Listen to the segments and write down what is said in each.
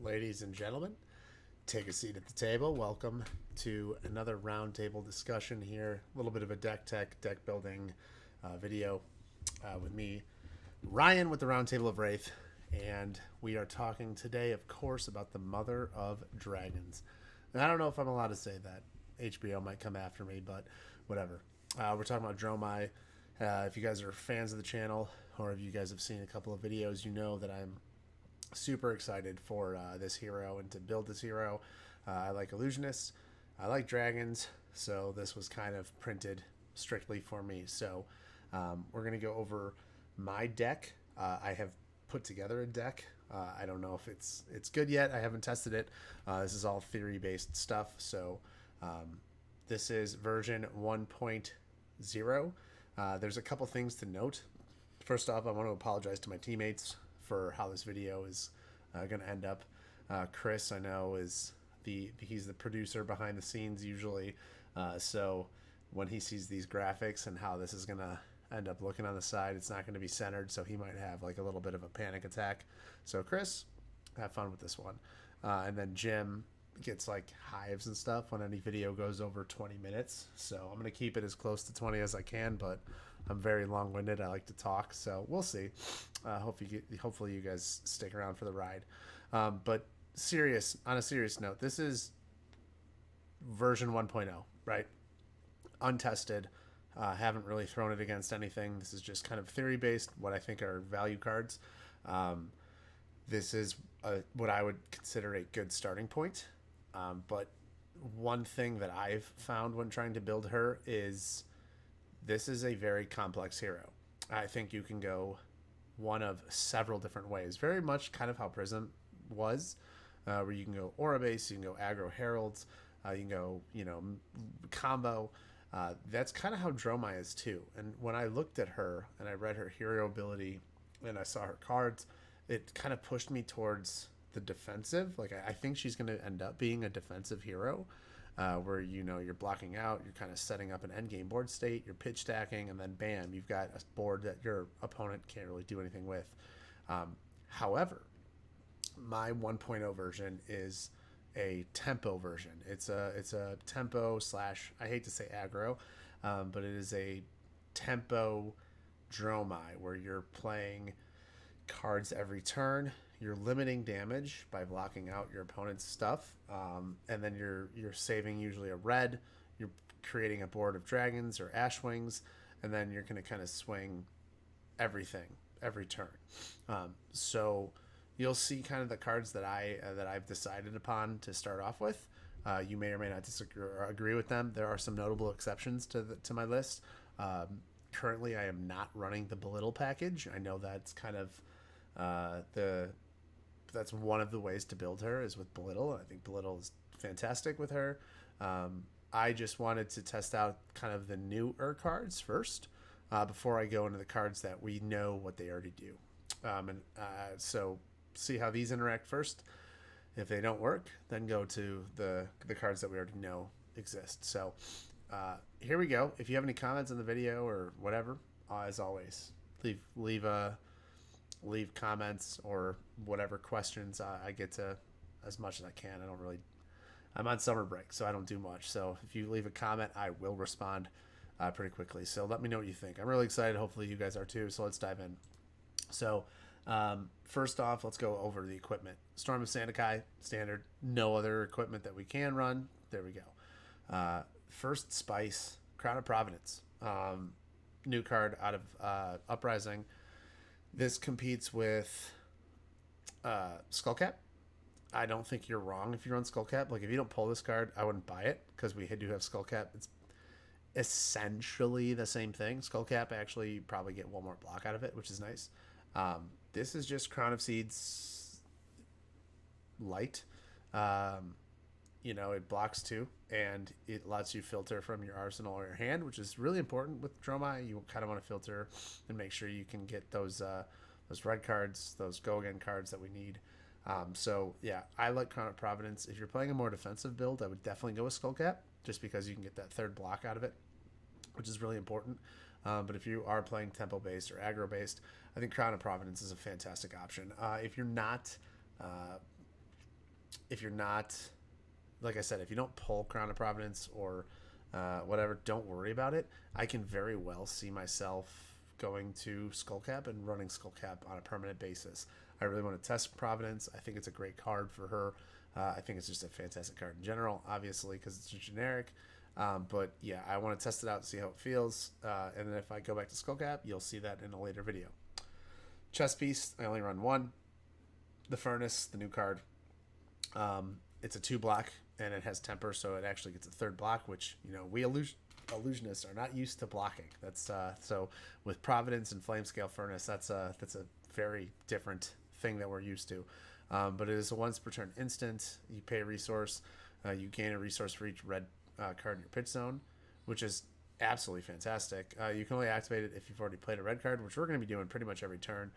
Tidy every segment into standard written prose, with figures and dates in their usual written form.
Ladies and gentlemen, take a seat at the table. Welcome to another roundtable discussion here. A little bit of a deck building video with me, Ryan, with the Roundtable of Wraith. And we are talking today, of course, about the Mother of Dragons. And I don't know if I'm allowed to say that. HBO might come after me, but whatever. We're talking about Dromai. If you guys are fans of the channel, or if you guys have seen a couple of videos, you know that I'm super excited for this hero and to build this hero. I like illusionists, I like dragons, so this was kind of printed strictly for me. So we're gonna go over my deck. I have put together a deck. I don't know if it's good yet. I haven't tested it. This is all theory based stuff. So this is version 1.0. There's a couple things to note. First off, I want to apologize to my teammates for how this video is going to end up. Chris, I know, he's the producer behind the scenes usually. So when he sees these graphics and how this is going to end up looking on the side, it's not going to be centered. So he might have like a little bit of a panic attack. So Chris, have fun with this one. And then Jim gets like hives and stuff when any video goes over 20 minutes. So I'm going to keep it as close to 20 as I can, but I'm very long-winded. I like to talk, so we'll see. Hopefully you guys stick around for the ride. But on a serious note, this is version 1.0, right? Untested. Haven't really thrown it against anything. This is just kind of theory-based, what I think are value cards. This is what I would consider a good starting point. But one thing that I've found when trying to build her is this is a very complex hero. I think you can go one of several different ways. Very much kind of how Prism was, where you can go aura base, you can go aggro heralds, you can go, combo. That's kind of how Dromai is too. And when I looked at her and I read her hero ability and I saw her cards, it kind of pushed me towards the defensive. Like I think she's going to end up being a defensive hero. Where you're blocking out, you're kind of setting up an endgame board state, you're pitch stacking, and then bam, you've got a board that your opponent can't really do anything with. However, my 1.0 version is a tempo version. It's a tempo slash, I hate to say aggro, but it is a tempo Dromai where you're playing cards every turn. You're limiting damage by blocking out your opponent's stuff, and then you're saving usually a red. You're creating a board of dragons or ash wings, and then you're going to kind of swing everything every turn. So you'll see kind of the cards that I've decided upon to start off with. You may or may not disagree or agree with them. There are some notable exceptions to my list. Currently, I am not running the Belittle package. I know that's kind of that's one of the ways to build her is with Belittle. I think Belittle is fantastic with her. I just wanted to test out kind of the newer cards first before I go into the cards that we know what they already do. So see how these interact first. If they don't work, then go to the cards that we already know exist. So here we go. If you have any comments on the video or whatever, as always, leave comments or whatever questions. I get to as much as I can. I'm on summer break, so I don't do much. So if you leave a comment, I will respond pretty quickly. So let me know what you think. I'm really excited. Hopefully you guys are too. So let's dive in. So first off, let's go over the equipment. Storm of Sandakai, standard. No other equipment that we can run. There we go. First Spice, Crown of Providence. New card out of Uprising. This competes with Skullcap. I don't think you're wrong if you run Skullcap. Like, if you don't pull this card, I wouldn't buy it because we do have Skullcap. It's essentially the same thing. Skullcap, actually, you probably get one more block out of it, which is nice. This is just Crown of Seeds light. It blocks too, and it lets you filter from your arsenal or your hand, which is really important with Dromai. You kind of want to filter and make sure you can get those red cards, those go again cards that we need. So yeah, I like Crown of Providence. If you're playing a more defensive build, I would definitely go with Skullcap, just because you can get that third block out of it, which is really important. But if you are playing tempo based or aggro based, I think Crown of Providence is a fantastic option. If you're not if you're not, like I said, if you don't pull Crown of Providence or whatever, don't worry about it. I can very well see myself going to Skullcap and running Skullcap on a permanent basis. I really want to test Providence. I think it's a great card for her. I think it's just a fantastic card in general, obviously, because it's a generic. But yeah, I want to test it out, see how it feels. And then if I go back to Skullcap, you'll see that in a later video. Chess Piece, I only run one. The Furnace, the new card. It's a 2-block, and it has temper, so it actually gets a 3rd block, which, we illusionists are not used to blocking. That's so with Providence and Flamescale Furnace, that's a very different thing that we're used to. But it is a once per turn instant. You pay a resource. You gain a resource for each red card in your pitch zone, which is absolutely fantastic. You can only activate it if you've already played a red card, which we're going to be doing pretty much every turn.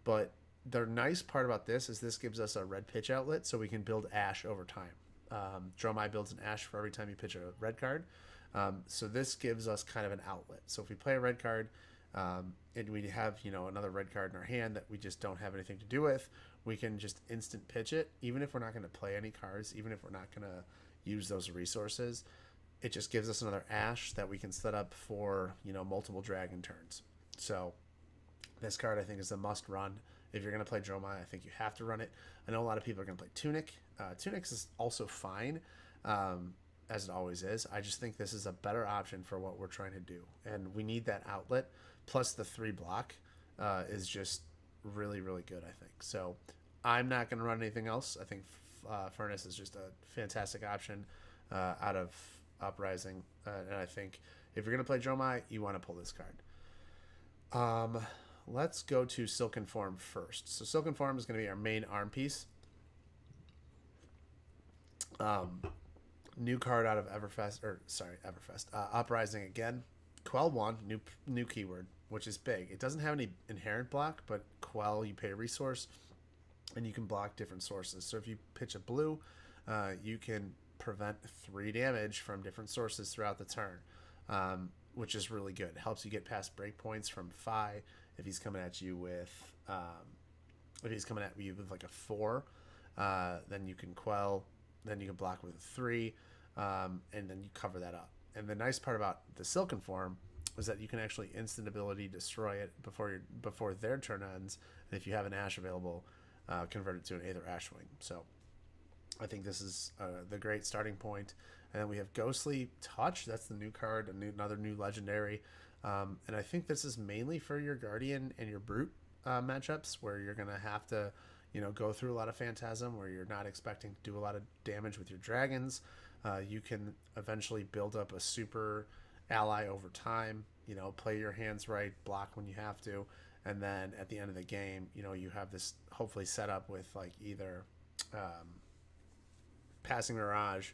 But the nice part about this is this gives us a red pitch outlet, so we can build Ash over time. Dromai builds an Ash for every time you pitch a red card. So this gives us kind of an outlet. So if we play a red card, and we have another red card in our hand that we just don't have anything to do with, we can just instant pitch it, even if we're not going to play any cards, even if we're not going to use those resources. It just gives us another Ash that we can set up for multiple dragon turns. So this card I think is a must run. If you're going to play Dromai, I think you have to run it. I know a lot of people are going to play Tunic. Tunic is also fine, as it always is. I just think this is a better option for what we're trying to do, and we need that outlet. Plus the 3-block is just really, really good, I think. So I'm not going to run anything else. I think Furnace is just a fantastic option out of Uprising. And I think if you're going to play Dromai, you want to pull this card. Let's go to Silken Form first. So Silken Form is going to be our main arm piece. New card out of Everfest. Uprising again. Quell 1, new keyword, which is big. It doesn't have any inherent block, but Quell, you pay a resource, and you can block different sources. So if you pitch a blue, you can prevent 3 damage from different sources throughout the turn, which is really good. It helps you get past breakpoints from Phi. If he's coming at you with, like a 4, then you can Quell. Then you can block with a 3, and then you cover that up. And the nice part about the Silken Form is that you can actually instant ability destroy it before their turn ends. And if you have an Ash available, convert it to an Aether Ashwing. So I think this is the great starting point. And then we have Ghostly Touch. That's the new card, another new legendary. And I think this is mainly for your Guardian and your Brute matchups, where you're going to have to go through a lot of Phantasm, where you're not expecting to do a lot of damage with your dragons. You can eventually build up a super ally over time, play your hands right, block when you have to, and then at the end of the game, you have this hopefully set up with like either Passing Mirage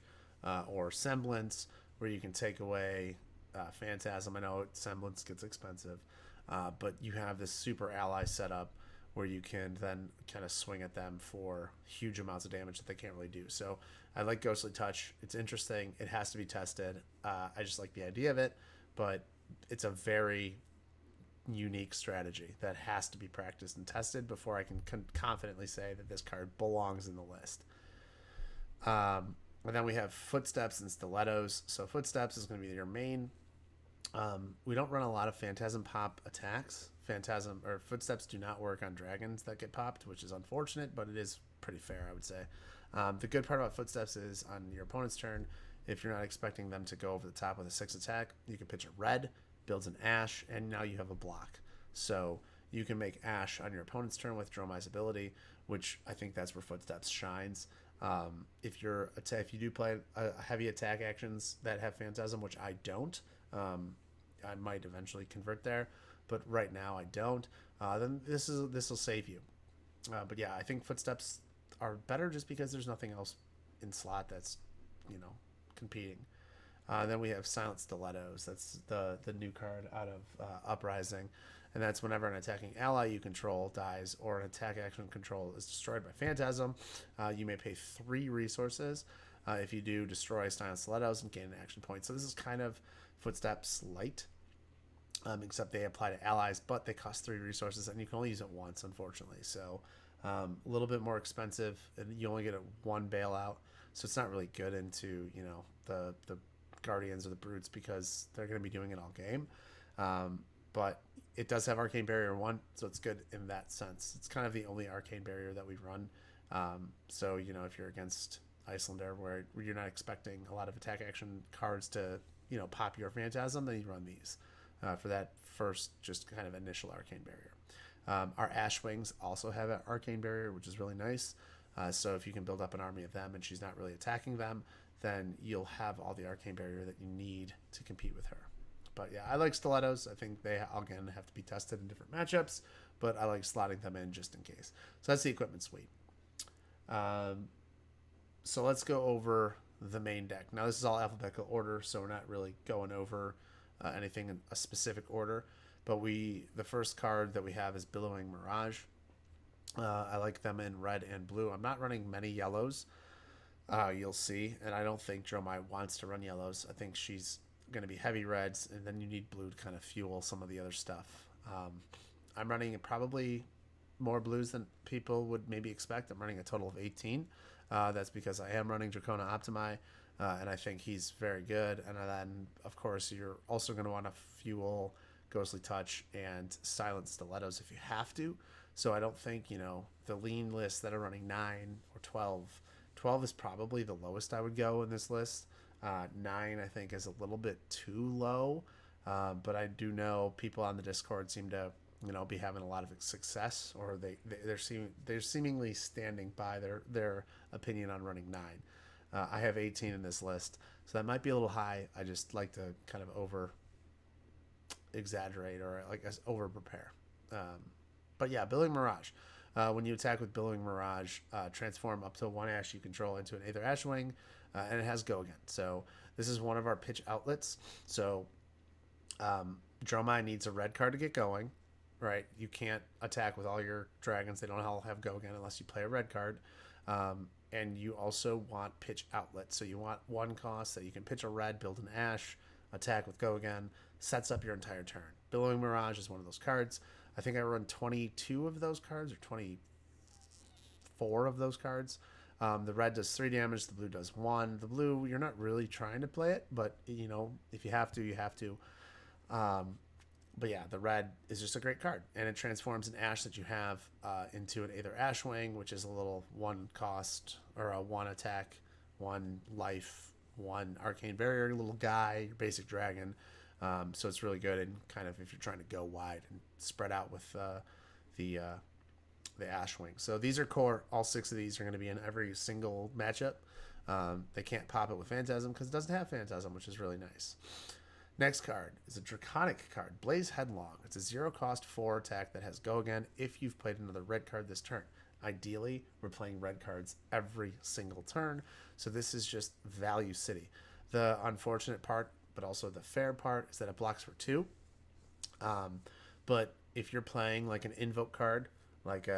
or Semblance, where you can take away Phantasm. I know Semblance gets expensive, but you have this super ally set up where you can then kind of swing at them for huge amounts of damage that they can't really do. So I like Ghostly Touch. It's interesting. It has to be tested. I just like the idea of it, but it's a very unique strategy that has to be practiced and tested before I can confidently say that this card belongs in the list. And then we have Footsteps and Stilettos. So Footsteps is going to be your main. We don't run a lot of Phantasm pop attacks. Phantasm or Footsteps do not work on dragons that get popped, which is unfortunate, but it is pretty fair, I would say. The good part about Footsteps is on your opponent's turn, if you're not expecting them to go over the top with a 6 attack, you can pitch a red, builds an Ash, and now you have a block. So you can make Ash on your opponent's turn with Dromai's ability, which I think that's where Footsteps shines. If you do play heavy attack actions that have Phantasm, which I don't, I might eventually convert there, but right now I don't. Then this will save you. But yeah, I think Footsteps are better just because there's nothing else in slot that's competing. Then we have Silent Stilettos. That's the new card out of Uprising, and that's whenever an attacking ally you control dies or an attack action control is destroyed by Phantasm, you may pay 3 resources. If you do, destroy Silent Stilettos and gain an action point. So this is kind of Footsteps light, except they apply to allies, but they cost 3 resources, and you can only use it once, unfortunately. So A little bit more expensive, and you only get a one bailout, so it's not really good into the Guardians or the Brutes because they're going to be doing it all game. But it does have Arcane Barrier 1, so it's good in that sense. It's kind of the only Arcane Barrier that we run. So, if you're against Icelander, where you're not expecting a lot of attack action cards to, pop your Phantasm, then you run these for that first just kind of initial Arcane Barrier. Our Ash Wings also have an Arcane Barrier, which is really nice. So if you can build up an army of them and she's not really attacking them, then you'll have all the Arcane Barrier that you need to compete with her. But yeah, I like Stilettos. I think they, again, have to be tested in different matchups, but I like slotting them in just in case. So that's the equipment suite. So let's go over the main deck. Now, this is all alphabetical order, so we're not really going over anything in a specific order. But the first card that we have is Billowing Mirage. I like them in red and blue. I'm not running many yellows. You'll see, and I don't think Dromai wants to run yellows. I think she's going to be heavy reds, and then you need blue to kind of fuel some of the other stuff. I'm running probably more blues than people would maybe expect. I'm running a total of 18. That's because I am running Draconic Optimi, and I think he's very good. And then, of course, you're also going to want to fuel Ghostly Touch and Silent Stilettos if you have to. So I don't think, the lean lists that are running 9 or 12. 12 is probably the lowest I would go in this list. 9, I think, is a little bit too low. But I do know people on the Discord seem to, be having a lot of success, or they're seemingly standing by their opinion on running 9. I have 18 in this list, so that might be a little high. I just like to kind of over exaggerate or over prepare. But yeah, Billowing Mirage. When you attack with Billowing Mirage, transform up to one Ash you control into an Aether Ashwing, and it has Go Again. So this is one of our pitch outlets. So Dromai needs a red card to get going, right? You can't attack with all your dragons. They don't all have Go Again unless you play a red card. And you also want pitch outlet. So you want one cost that you can pitch a red, build an Ash, attack with Go Again, sets up your entire turn. Billowing Mirage is one of those cards. I think I run 22 of those cards, or 24 of those cards. The red does 3 damage. The blue does 1. The blue, you're not really trying to play it, but, if you have to, you have to. But yeah, the red is just a great card, and it transforms an Ash that you have into an Aether Ashwing, which is a little 1 cost, or a 1 attack, 1 life, 1 Arcane Barrier little guy, your basic dragon. So it's really good, and kind of if you're trying to go wide and spread out with the Ashwing. So these are core. All 6 of these are going to be in every single matchup. They can't pop it with Phantasm because it doesn't have Phantasm, which is really nice. Next card is a Draconic card, Blaze Headlong. It's a 0 cost 4 attack that has Go Again if you've played another red card this turn. Ideally, we're playing red cards every single turn, so this is just value city. The unfortunate part, but also the fair part, is that it blocks for 2. But if you're playing like an invoke card, like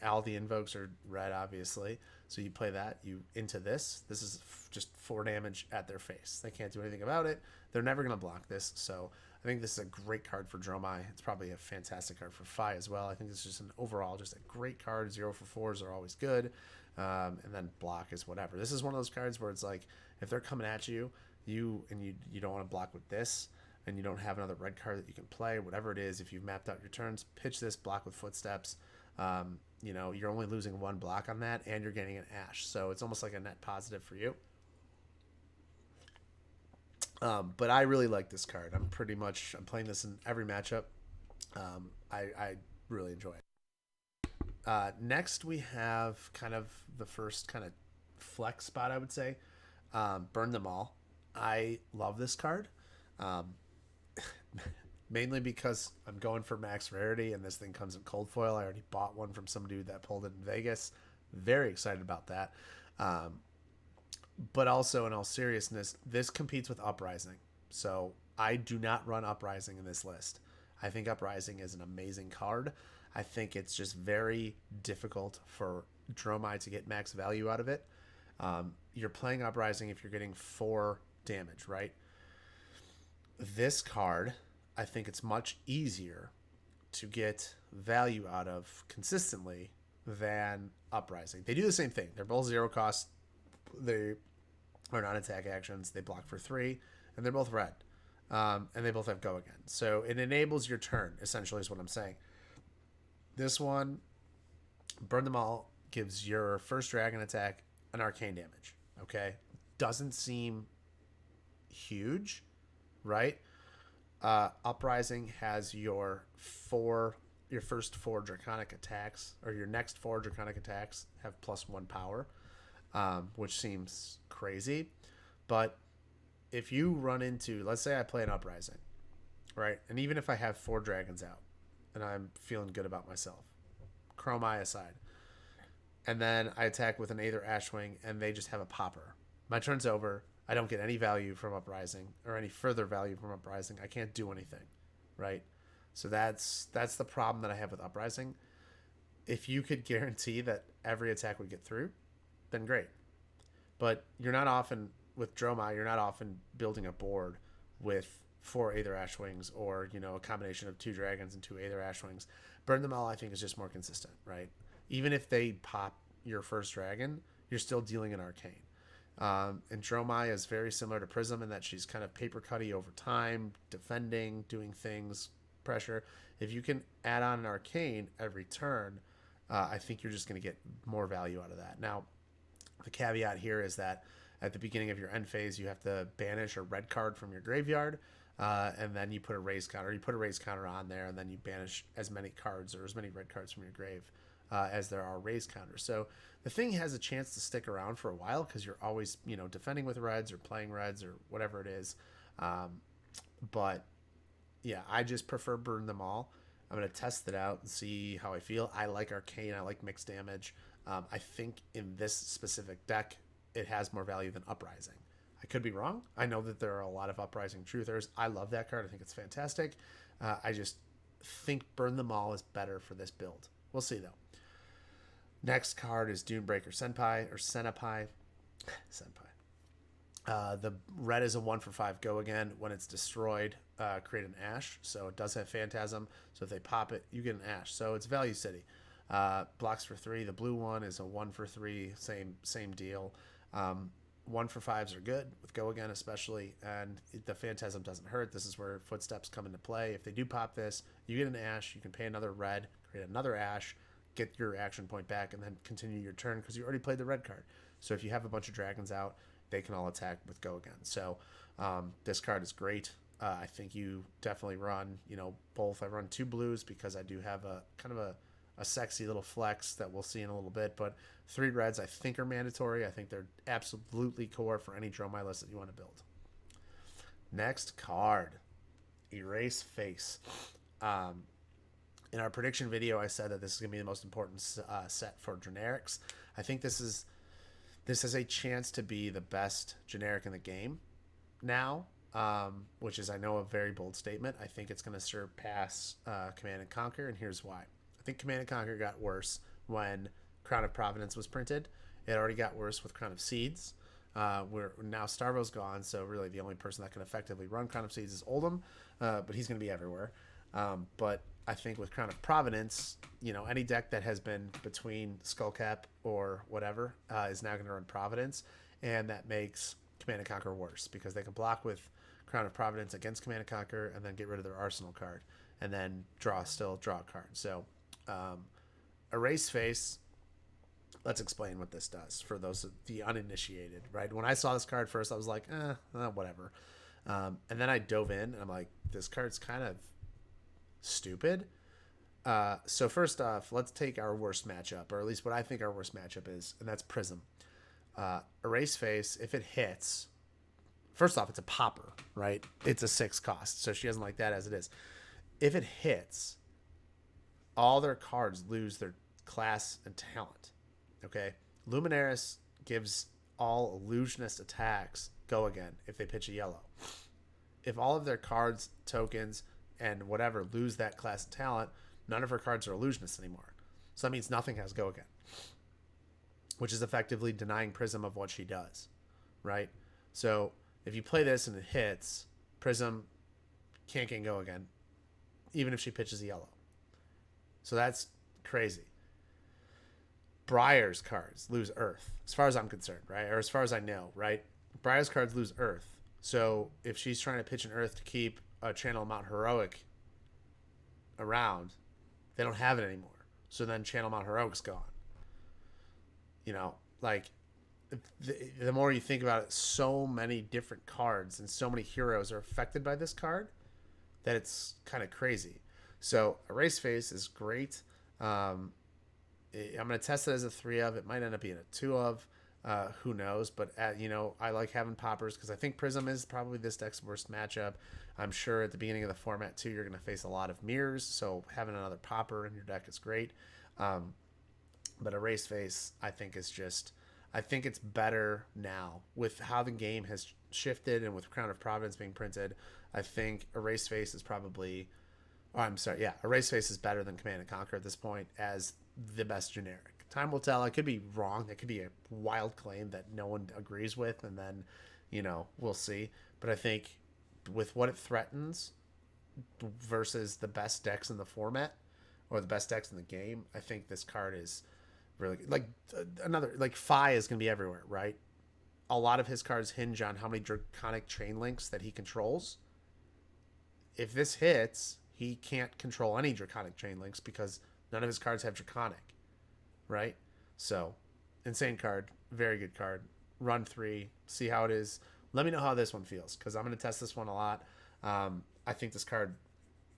all the invokes are red, obviously, so you play that, you into this. This is just 4 damage at their face. They can't do anything about it. They're never going to block this, so I think this is a great card for Dromai. It's probably a fantastic card for Fi as well. I think this is just an overall just a great card. 0 for 4s are always good, and then block is whatever. This is one of those cards where it's like, if they're coming at you, you don't want to block with this, and you don't have another red card that you can play, whatever it is. If you've mapped out your turns, pitch this, block with Footsteps. You're only losing 1 block on that, and you're getting an Ash, so it's almost like a net positive for you. But I really like this card. I'm playing this in every matchup. I really enjoy it. Next, we have kind of the first kind of flex spot, I would say. Burn Them All. I love this card. Mainly because I'm going for max rarity, and this thing comes in cold foil. I already bought one from some dude that pulled it in Vegas. Very excited about that. But also, in all seriousness, this competes with Uprising. So I do not run Uprising in this list. I think Uprising is an amazing card. I think it's just very difficult for Dromai to get max value out of it. You're playing Uprising if you're getting 4 damage, right? This card, I think it's much easier to get value out of consistently than Uprising. They do the same thing. They're both 0 cost. They are non-attack actions. They block for 3, and they're both red. And they both have go again. So it enables your turn, essentially, is what I'm saying. This one, Burn Them All, gives your first dragon attack an arcane damage. Okay? Doesn't seem huge, right? Uprising has your first 4 draconic attacks, or your next 4 draconic attacks have +1 power, which seems crazy. But if you run into, let's say I play an Uprising, right? And even if I have 4 dragons out and I'm feeling good about myself, Dromai aside, and then I attack with an Aether Ashwing and they just have a popper, my turn's over. I don't get any value from Uprising or any further value from Uprising. I can't do anything, right? So that's the problem that I have with Uprising. If you could guarantee that every attack would get through, then great. But you're not often, with Dromai, you're not often building a board with 4 Aether Ashwings or, a combination of 2 dragons and 2 Aether Ashwings. Burn Them All, I think, is just more consistent, right? Even if they pop your first dragon, you're still dealing an arcane. And Dromai is very similar to Prism in that she's kind of paper cutty over time, defending, doing things, pressure. If you can add on an arcane every turn, I think you're just going to get more value out of that. Now, the caveat here is that at the beginning of your end phase, you have to banish a red card from your graveyard, and then you put a raise counter. You put a raise counter on there, and then you banish as many cards or as many red cards from your grave as there are raise counters. So the thing has a chance to stick around for a while because you're always, defending with reds or playing reds or whatever it is. But yeah, I just prefer Burn Them All. I'm going to test it out and see how I feel. I like Arcane. I like mixed damage. I think in this specific deck, it has more value than Uprising. I could be wrong. I know that there are a lot of Uprising truthers. I love that card. I think it's fantastic. I just think Burn Them All is better for this build. We'll see, though. Next card is Dunebreaker Senpai, or Senpai. Senpai. The red is a 1/5 go again. When it's destroyed, create an ash. So it does have Phantasm. So if they pop it, you get an ash. So it's Value City. Blocks for 3. The blue one is a 1/3. Same deal. 1/5s are good with go again, especially, and the Phantasm doesn't hurt. This is where Footsteps come into play. If they do pop this, you get an ash. You can pay another red, create another ash, get your action point back, and then continue your turn because you already played the red card. So if you have a bunch of dragons out, they can all attack with go again. So this card is great. I think you definitely run, both. I run 2 blues because I do have a kind of a sexy little flex that we'll see in a little bit, but 3 reds I think are mandatory. I think they're absolutely core for any Dromai list that you want to build. Next card, Erase Face. In our prediction video, I said that this is going to be the most important set for generics. I think this has a chance to be the best generic in the game now, which is, I know, a very bold statement. I think it's going to surpass Command and Conquer, and here's why. I think Command and Conquer got worse when Crown of Providence was printed. It already got worse with Crown of Seeds. Where now Starvo's gone, so really the only person that can effectively run Crown of Seeds is Oldham, but he's going to be everywhere. But I think with Crown of Providence, any deck that has been between Skullcap or whatever is now going to run Providence, and that makes Command and Conquer worse because they can block with Crown of Providence against Command and Conquer and then get rid of their Arsenal card and then draw a card. So Erase Face, let's explain what this does for those the uninitiated, right? When I saw this card first, I was like, whatever. And then I dove in and I'm like, this card's kind of stupid. So first off, let's take our worst matchup, or at least what I think our worst matchup is, and that's Prism. Erase Face, if it hits, first off, it's a popper, right? It's a 6 cost, so she doesn't like that as it is. If it hits, all their cards lose their class and talent. Okay? Luminaris gives all illusionist attacks go again if they pitch a yellow. If all of their cards, tokens, and whatever lose that class and talent, none of her cards are illusionists anymore. So that means nothing has go again, which is effectively denying Prism of what she does, right? So if you play this and it hits, Prism can't get go again, even if she pitches a yellow. So that's crazy. Briar's cards lose Earth, as far as I'm concerned, right? Or as far as I know, right? Briar's cards lose Earth. So if she's trying to pitch an Earth to keep a Channel Mount Heroic around, they don't have it anymore. So then Channel Mount Heroic's gone. You know, like the more you think about it, so many different cards and so many heroes are affected by this card that it's kind of crazy. So Erase Face is great. I'm going to test it as a 3 of. It might end up being a 2 of. Who knows? But, I like having poppers because I think Prism is probably this deck's worst matchup. I'm sure at the beginning of the format, too, you're going to face a lot of mirrors. So having another popper in your deck is great. But Erase Face, I think, is just... I think it's better now with how the game has shifted and with Crown of Providence being printed. I think Erase Face is probably... Oh, I'm sorry. Yeah, Erase Face is better than Command and Conquer at this point as the best generic. Time will tell. I could be wrong. It could be a wild claim that no one agrees with, and then, we'll see. But I think with what it threatens versus the best decks in the format or the best decks in the game, I think this card is really good. Like Fi is going to be everywhere, right? A lot of his cards hinge on how many Draconic chain links that he controls. If this hits, he can't control any Draconic chain links because none of his cards have Draconic, right? So, insane card, very good card. Run 3, see how it is. Let me know how this one feels because I'm going to test this one a lot. I think this card,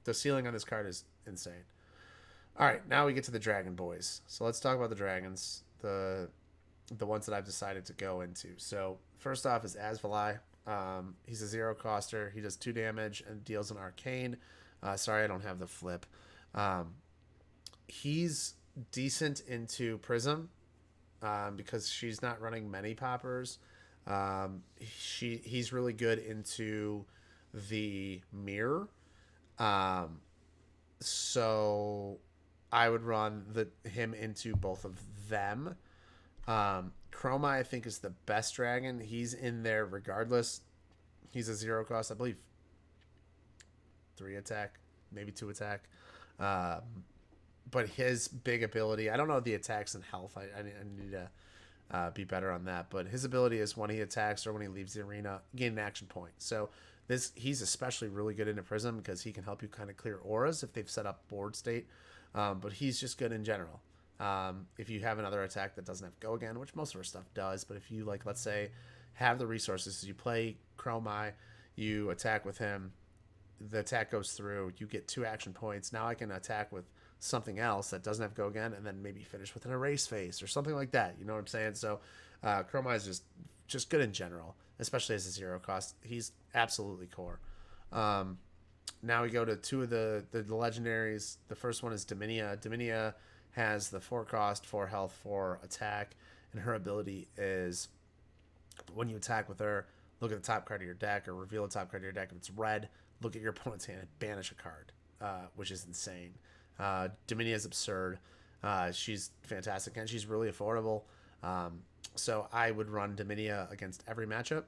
the ceiling on this card is insane. All right, now we get to the Dragon Boys. So let's talk about the Dragons, the ones that I've decided to go into. So first off is Asvalai. He's a 0-coster. He does 2 damage and deals an Arcane. Sorry, I don't have the flip. He's decent into Prism because she's not running many poppers. He's really good into the Mirror. So I would run him into both of them. Dromai, I think, is the best dragon. He's in there regardless. He's a 0-cost, I believe. 3 attack, maybe 2 attack. But his big ability, I don't know the attacks and health. I need to be better on that. But his ability is when he attacks or when he leaves the arena, gain an action point. So he's especially really good into Prism because he can help you kind of clear auras if they've set up board state. But he's just good in general. If you have another attack that doesn't have to go again, which most of our stuff does, but if you, like, let's say, have the resources, you play Dromai, you attack with him, the attack goes through, you get 2 action points. Now I can attack with something else that doesn't have to go again, and then maybe finish with an Erase Face or something like that. You know what I'm saying? So Dromai is just good in general, especially as a 0-cost. He's absolutely core. Now we go to 2 of the legendaries. The first one is Dominia. Dominia has the 4-cost, 4 health, 4 attack, and her ability is when you attack with her, look at the top card of your deck or reveal the top card of your deck. If it's red, look at your opponent's hand and banish a card, which is insane. Dominia is absurd. She's fantastic and she's really affordable. So I would run Dominia against every matchup,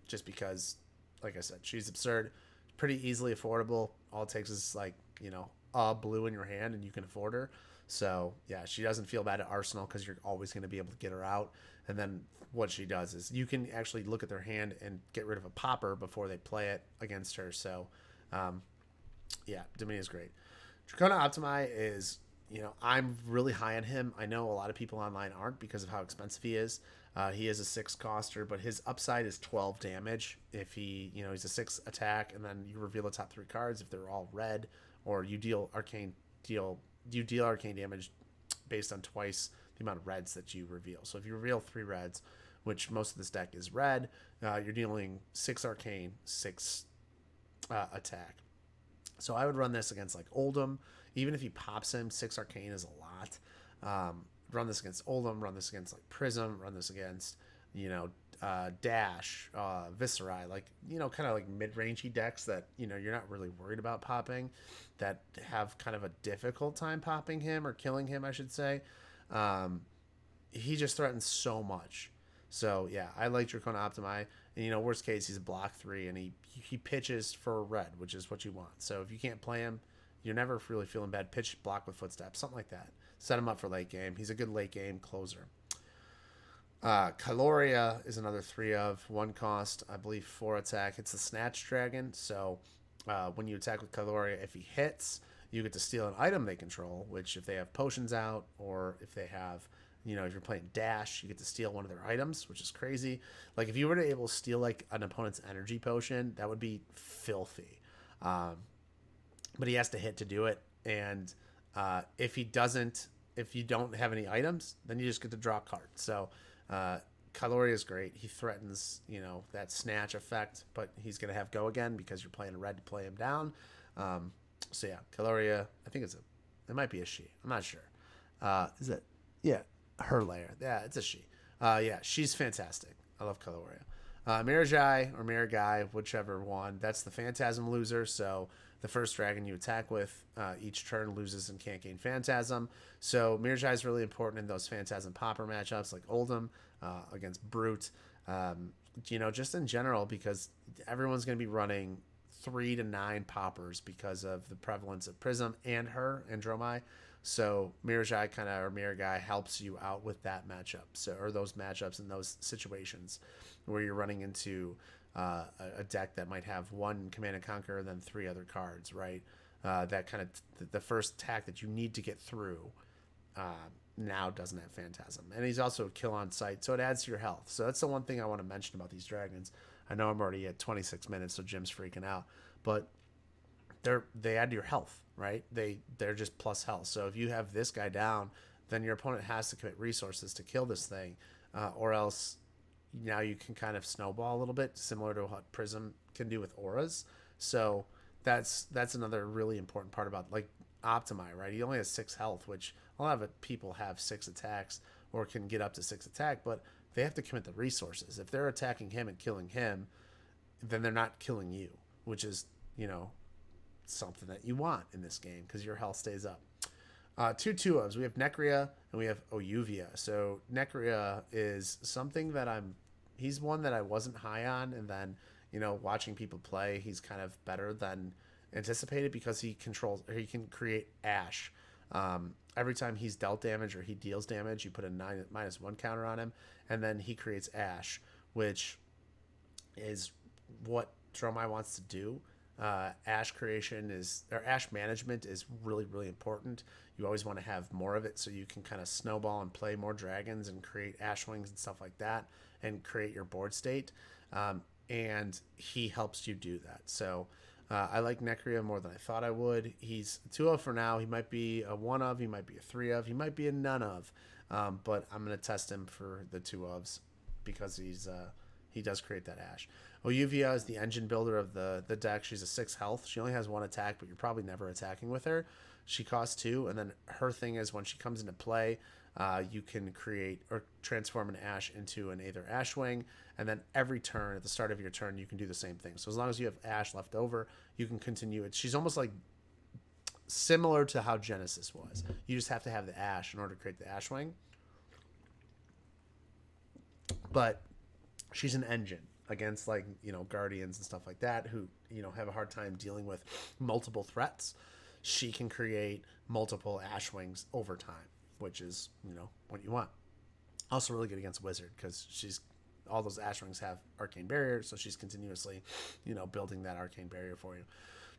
just because, like I said, she's absurd, pretty easily affordable. All it takes is a blue in your hand and you can afford her. So yeah, she doesn't feel bad at Arsenal because you're always going to be able to get her out. And then what she does is you can actually look at their hand and get rid of a popper before they play it against her. So yeah, Dominia is great. Draconic Optimi is, I'm really high on him. I know a lot of people online aren't because of how expensive he is. He is a 6-coster, but his upside is 12 damage. If he's a 6 attack, and then you reveal the top 3 cards if they're all red, or you deal arcane damage based on twice the amount of reds that you reveal. So if you reveal 3 reds, which most of this deck is red, you're dealing 6 arcane, 6 attack. So I would run this against Oldhim. Even if he pops him, 6 arcane is a lot. Run this against Oldhim, run this against Prism, run this against, Dash, Viscerai, kind of mid-rangey decks that, you're not really worried about popping, that have kind of a difficult time popping him or killing him, I should say. He just threatens so much. So yeah, I like Draconic Optimi. And worst case, he's a block 3 and he pitches for red, which is what you want. So if you can't play him, you're never really feeling bad. Pitch, block with footsteps, something like that. set him up for late game. He's a good late game closer. Caloria is another 3 of 1 cost, I believe 4 attack. It's a Snatch Dragon, so when you attack with Caloria, if he hits, you get to steal an item they control, which if they have potions out, or if they have, if you're playing Dash, you get to steal one of their items, which is crazy. Like, if you were to able to steal, like, an opponent's energy potion, that would be filthy. But he has to hit to do it, and if you don't have any items, then you just get to draw a card. So Caloria is great. He threatens, that snatch effect, but he's going to have go again because you're playing a red to play him down. So yeah, Caloria, I think it might be a she. I'm not sure. Is it? Yeah, her layer. Yeah, it's a she. Yeah, she's fantastic. I love Caloria. Mirajai or Miragai, whichever one. That's the Phantasm loser. So the first dragon you attack with each turn loses and can't gain Phantasm. So Mirajai is really important in those Phantasm popper matchups like Oldham against Brute. Just in general, because everyone's going to be running 3 to 9 poppers because of the prevalence of Prism and Dromai. So Mirajai or Miragai helps you out with that matchup, or those matchups in those situations where you're running into a deck that might have 1 Command and Conquer and then 3 other cards, right? That kind of the first attack that you need to get through now doesn't have Phantasm, and he's also a kill on sight, so it adds to your health. So that's the one thing I want to mention about these dragons. I know I'm already at 26 minutes, so Jim's freaking out, but they add to your health, right? They're just plus health. So if you have this guy down, then your opponent has to commit resources to kill this thing, or else now you can kind of snowball a little bit, similar to what Prism can do with auras. So that's another really important part about, like, Optimi, right? He only has 6 health, which a lot of people have 6 attacks or can get up to 6 attack, but they have to commit the resources. If they're attacking him and killing him, then they're not killing you, which is, something that you want in this game because your health stays up. 2 2-ofs. We have Necria and we have Oyuvia. So Necria is something that he's one that I wasn't high on, and then, watching people play, he's kind of better than anticipated because he can create Ash. Every time he's dealt damage or he deals damage, you put a -1 counter on him, and then he creates Ash, which is what Dromai wants to do. Ash management is really, really important. You always want to have more of it so you can kind of snowball and play more dragons and create Ash wings and stuff like that and create your board state. And he helps you do that. So I like Necria more than I thought I would. He's a 2-of for now. He might be a 1-of. He might be a 3-of. He might be a none of. But I'm going to test him for the 2-ofs because he does create that Ash. Oyuvia is the engine builder of the deck. She's a 6 health. She only has 1 attack, but you're probably never attacking with her. She costs 2, and then her thing is when she comes into play, you can create or transform an Ash into an Aether Ashwing, and then every turn, at the start of your turn, you can do the same thing. So as long as you have Ash left over, you can continue it. She's almost like similar to how Genesis was. You just have to have the Ash in order to create the Ashwing. But she's an engine against, like, Guardians and stuff like that who, have a hard time dealing with multiple threats. She can create multiple Ashwings over time, which is, what you want. Also really good against Wizard because all those Ashwings have Arcane Barrier, so she's continuously, building that Arcane Barrier for you.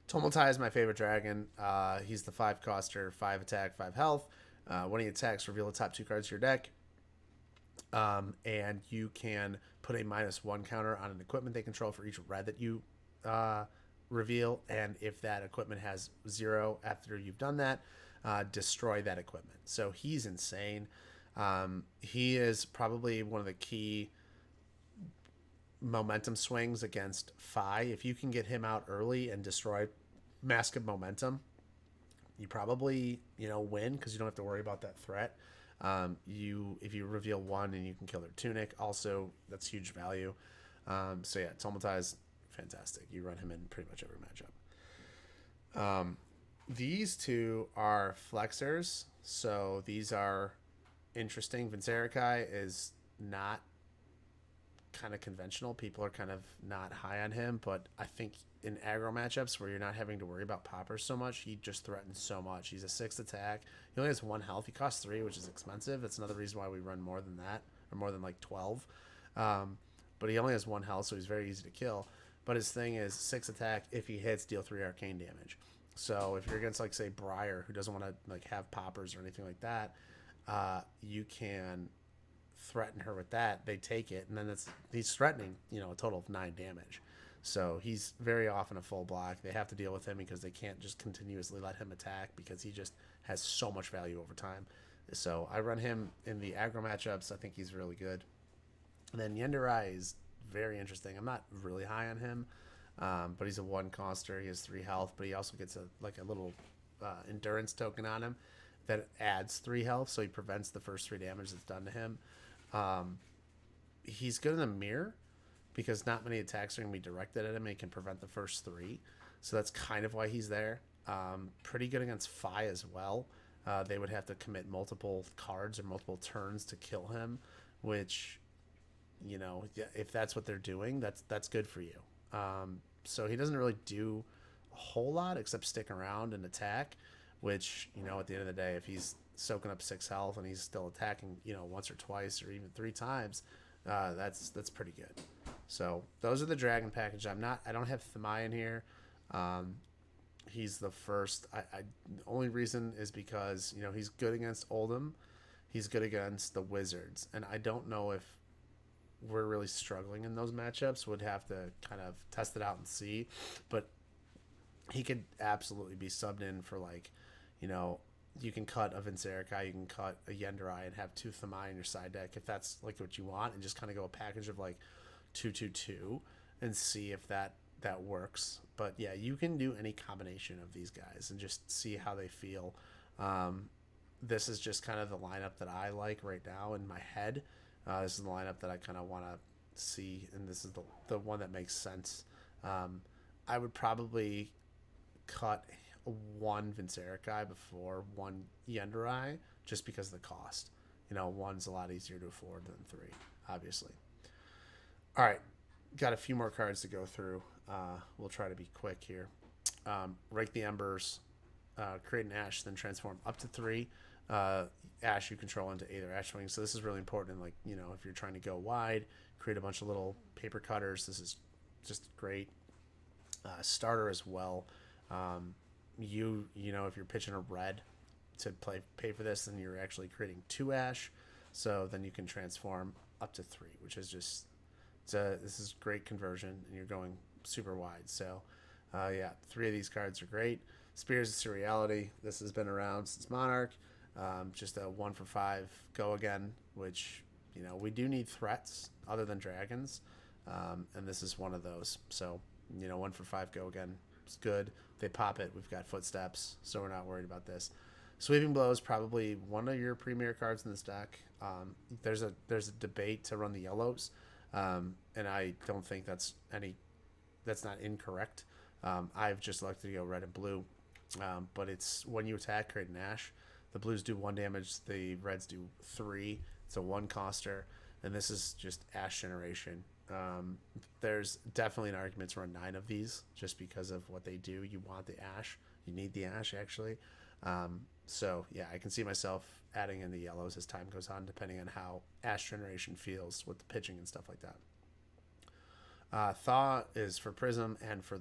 Tumultai is my favorite dragon. He's the 5-coster, 5 attack, 5 health. When he attacks, reveal the top 2 cards of your deck. And you can put a -1 counter on an equipment they control for each red that you reveal, and if that equipment has 0 after you've done that, destroy that equipment. So he's insane. He is probably one of the key momentum swings against Fi. If you can get him out early and destroy Mask of Momentum, you probably win because you don't have to worry about that threat. If you reveal 1 and you can kill their Tunic, also that's huge value. So yeah, Tumultai is fantastic. You run him in pretty much every matchup. These 2 are flexers, so these are interesting. Vincerikai is not kind of conventional. People are kind of not high on him, but I think in aggro matchups where you're not having to worry about poppers so much, he just threatens so much. He's a 6 attack. He only has 1 health. He costs 3, which is expensive. That's another reason why we run more than that, or more than like 12. But he only has 1 health, so he's very easy to kill. But his thing is 6 attack. If he hits, deal 3 arcane damage. So if you're against, like, say, Briar, who doesn't want to like have poppers or anything like that, you can threaten her with that. They take it, and then he's threatening, a total of 9 damage. So he's very often a full block. They have to deal with him because they can't just continuously let him attack because he just has so much value over time. So I run him in the aggro matchups. I think he's really good. And then Yenderai is very interesting. I'm not really high on him, but he's a 1 coster. He has 3 health, but he also gets a little endurance token on him that adds 3 health, so he prevents the first 3 damage that's done to him. He's good in the mirror because not many attacks are going to be directed at him. He can prevent the first 3, so that's kind of why he's there. Pretty good against Fi as well. They would have to commit multiple cards or multiple turns to kill him, which, if that's what they're doing, that's good for you. So he doesn't really do a whole lot except stick around and attack, which, at the end of the day, if he's soaking up 6 health and he's still attacking, once or twice or even 3 times, that's pretty good. So those are the dragon package. I don't have Thamai in here. He's the first. The only reason is because, he's good against Oldhim. He's good against the Wizards. And I don't know if we're really struggling in those matchups. Would have to kind of test it out and see. But he could absolutely be subbed in for, like, you can cut a Vincerikai, you can cut a Yenderai and have 2 Thamai in your side deck if that's like what you want, and just kind of go a package of like 2/2/2 and see if that works. But yeah, you can do any combination of these guys and just see how they feel. This is just kind of the lineup that I like right now in my head. This is the lineup that I kind of want to see, and this is the one that makes sense. I would probably cut 1 Vincerikai before 1 Yenderai just because of the cost. 1's a lot easier to afford than 3, obviously. All right, got a few more cards to go through. We'll try to be quick here. Rake the Embers, create an Ash, then transform up to 3 Ash you control into either Ash Wings. So this is really important. Like, if you're trying to go wide, create a bunch of little paper cutters. This is just great. Starter as well. If you're pitching a red to pay for this, then you're actually creating 2 Ash. So then you can transform up to 3, which is just, this is great conversion, and you're going super wide. So, 3 of these cards are great. Spears of Seriality. This has been around since Monarch. Just a 1 for 5 go again, which, we do need threats other than dragons. And this is one of those. So, 1 for 5 go again. It's good. If they pop it, we've got Footsteps, so we're not worried about this. Sweeping Blow is probably one of your premier cards in this deck. There's a debate to run the yellows, and I don't think that's not incorrect. I've just elected to go red and blue, but it's when you attack, create an Ash. The blues do 1 damage, the reds do 3. It's a 1 coster, and this is just Ash generation. There's definitely an argument to run 9 of these just because of what they do. You want the Ash. You need the Ash, actually. So, yeah, I can see myself adding in the yellows as time goes on, depending on how Ash generation feels with the pitching and stuff like that. Thaw is for Prism and for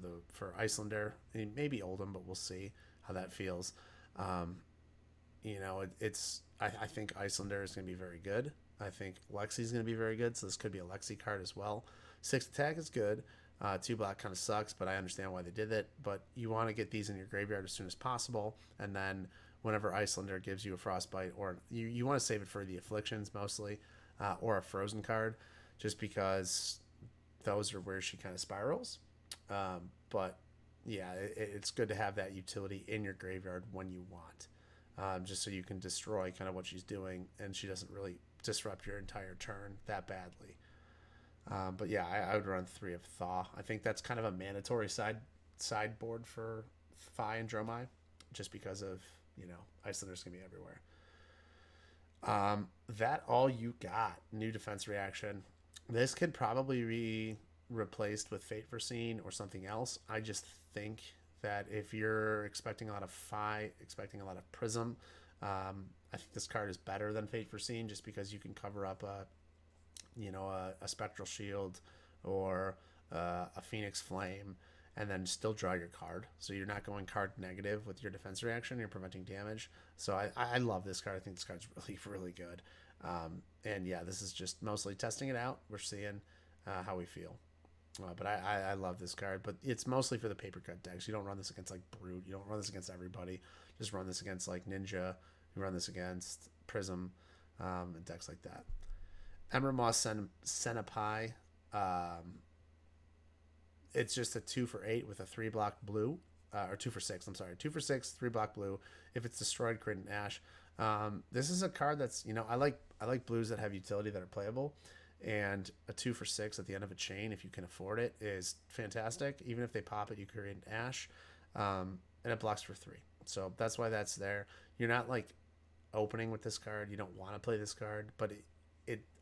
Icelander. I mean, maybe Oldhim, but we'll see how that feels. I think Icelander is going to be very good. I think Lexi's going to be very good, so this could be a Lexi card as well. 6 attack is good. 2 black kind of sucks, but I understand why they did it. But you want to get these in your graveyard as soon as possible, and then whenever Icelander gives you a Frostbite, or you want to save it for the Afflictions mostly, or a Frozen card, just because those are where she kind of spirals. But yeah, it's good to have that utility in your graveyard when you want, just so you can destroy kind of what she's doing, and she doesn't really disrupt your entire turn that badly. But yeah, I would run 3 of Thaw. I think that's kind of a mandatory sideboard for Fi and Dromai, just because of, Icelander's going to be everywhere. That all you got. New defense reaction. This could probably be replaced with Fate Foreseen or something else. I just think that if you're expecting a lot of expecting a lot of Prism, I think this card is better than Fate Foreseen just because you can cover up a Spectral Shield or a Phoenix Flame and then still draw your card. So you're not going card negative with your defense reaction. You're preventing damage. So I love this card. I think this card's really, really good. And yeah, this is just mostly testing it out. We're seeing how we feel. But I love this card. But it's mostly for the paper cut decks. You don't run this against like Brute. You don't run this against everybody. Just run this against like Ninja. You run this against Prism and decks like that. Emerald Moss Senpai. It's just a 2 for 8 with a 3-block blue. Or 2 for 6, I'm sorry. 2 for 6, 3-block blue. If it's destroyed, create an Ash. This is a card that's, I like blues that have utility that are playable. And a 2 for 6 at the end of a chain, if you can afford it, is fantastic. Even if they pop it, you create an Ash. And it blocks for 3. So that's why that's there. You're not like opening with this card. You don't want to play this card, but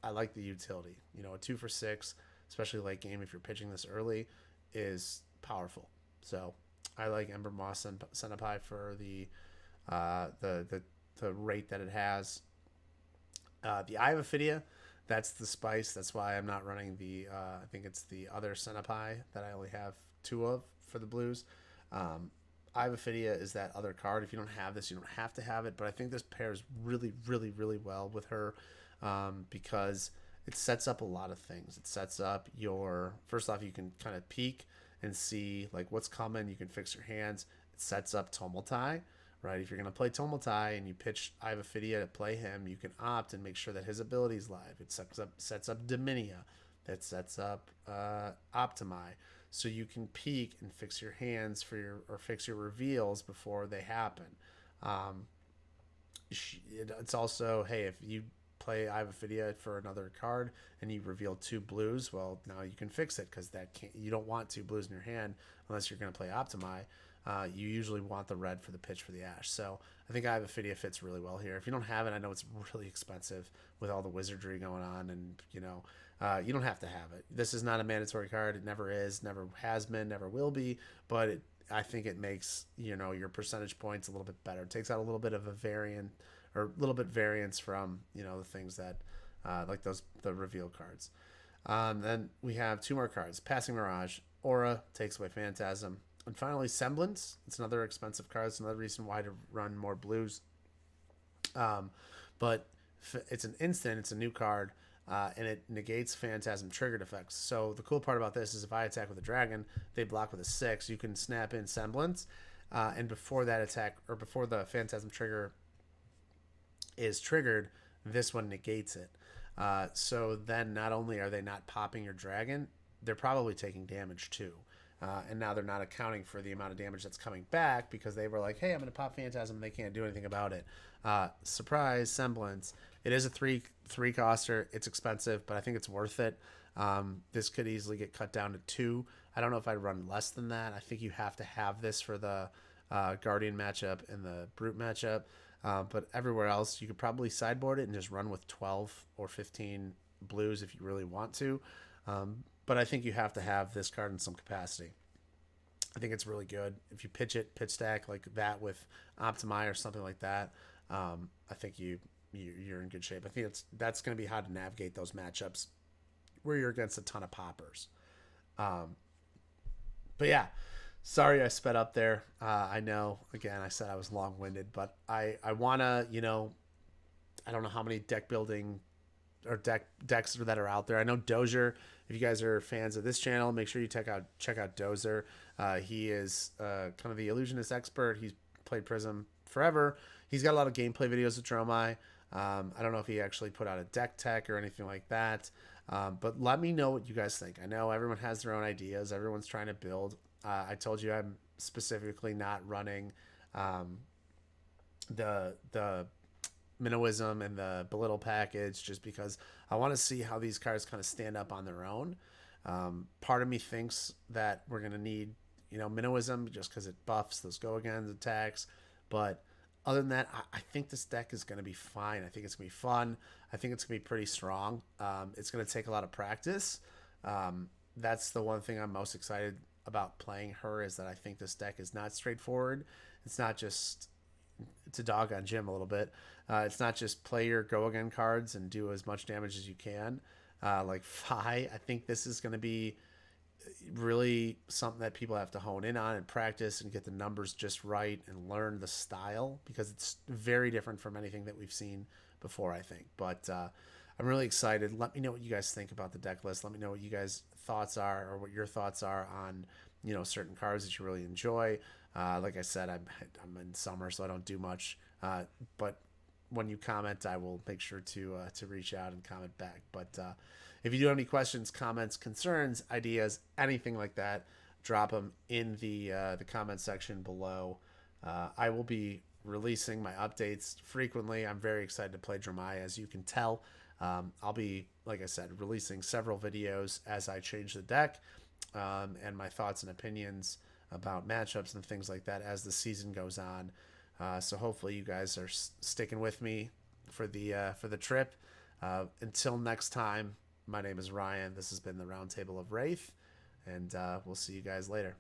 I like the utility. A 2 for 6, especially late game if you're pitching this early, is powerful. So I like Ember Moss and Senpai for the rate that it has. The Eye of Ophidia, that's the spice. That's why I'm not running the I think it's the other Senpai that I only have 2 of for the blues. Eye of Ophidia is that other card. If you don't have this, you don't have to have it. But I think this pairs really, really, really well with her because it sets up a lot of things. It sets up first off, you can kind of peek and see like what's coming. You can fix your hands. It sets up Tumultai, right? If you're going to play Tumultai and you pitch Eye of Ophidia to play him, you can opt and make sure that his ability is live. It sets up Dominia. That sets up Optimi. So you can peek and fix your hands or fix your reveals before they happen. It's also, hey, if you play Eye of Ophidia for another card and you reveal 2 blues, well, now you can fix it because you don't want 2 blues in your hand unless you're going to play Optimi. You usually want the red for the pitch for the Ash. So I think Eye of Ophidia fits really well here. If you don't have it, I know it's really expensive with all the wizardry going on, and you don't have to have it. This is not a mandatory card. It never is, never has been, never will be. But I think it makes your percentage points a little bit better. It takes out a little bit of a variance from the things that like the reveal cards. Then we have 2 more cards: Passing Mirage, Aura takes away Phantasm, and finally Semblance. It's another expensive card. It's another reason why to run more blues. But it's an instant. It's a new card. And it negates Phantasm triggered effects. So the cool part about this is if I attack with a dragon, they block with a 6. You can snap in Semblance, and before that attack or before the Phantasm trigger is triggered, this one negates it. So then not only are they not popping your dragon, they're probably taking damage too. And now they're not accounting for the amount of damage that's coming back because they were like, hey, I'm going to pop Phantasm and they can't do anything about it. Surprise, Semblance. It is a 3 coster. It's expensive, but I think it's worth it. This could easily get cut down to 2. I don't know if I'd run less than that. I think you have to have this for the Guardian matchup and the Brute matchup. But everywhere else, you could probably sideboard it and just run with 12 or 15 blues if you really want to. But I think you have to have this card in some capacity. I think it's really good. If you pitch stack like that with Optimi or something like that, I think you're in good shape. I think that's going to be how to navigate those matchups where you're against a ton of poppers. But yeah, sorry I sped up there. I know, again, I said I was long-winded, but I want to, I don't know how many deck building or decks that are out there. I know Dozier. If you guys are fans of this channel, make sure you check out Dozier. He is kind of the illusionist expert. He's played Prism forever. He's got a lot of gameplay videos with Dromai. I don't know if he actually put out a deck tech or anything like that. But let me know what you guys think. I know everyone has their own ideas. Everyone's trying to build. I told you I'm specifically not running the Minnowism and the Belittle package just because I want to see how these cards kind of stand up on their own. Part of me thinks that we're going to need, Minnowism just because it buffs those go-against attacks. But Other than that, I think this deck is going to be fine. I think it's going to be fun. I think it's going to be pretty strong. It's going to take a lot of practice. That's the one thing I'm most excited about playing her, is that I think this deck is not straightforward. It's not just to dog on Jim a little bit. It's not just play your go again cards and do as much damage as you can. Like Fi, I think this is going to be really something that people have to hone in on and practice and get the numbers just right and learn the style, because it's very different from anything that we've seen before, I think. But I'm really excited. Let me know what you guys think about the deck list. Let me know what you guys thoughts are, or what your thoughts are on, you know, certain cards that you really enjoy. Like I said, I'm in summer, so I don't do much. But when you comment, I will make sure to reach out and comment back. But if you do have any questions, comments, concerns, ideas, anything like that, drop them in the comment section below. I will be releasing my updates frequently. I'm very excited to play Dromai, as you can tell. I'll be, like I said, releasing several videos as I change the deck, and my thoughts and opinions about matchups and things like that as the season goes on. So hopefully you guys are sticking with me for the trip. Until next time, my name is Ryan. This has been the Roundtable of Wraith, and we'll see you guys later.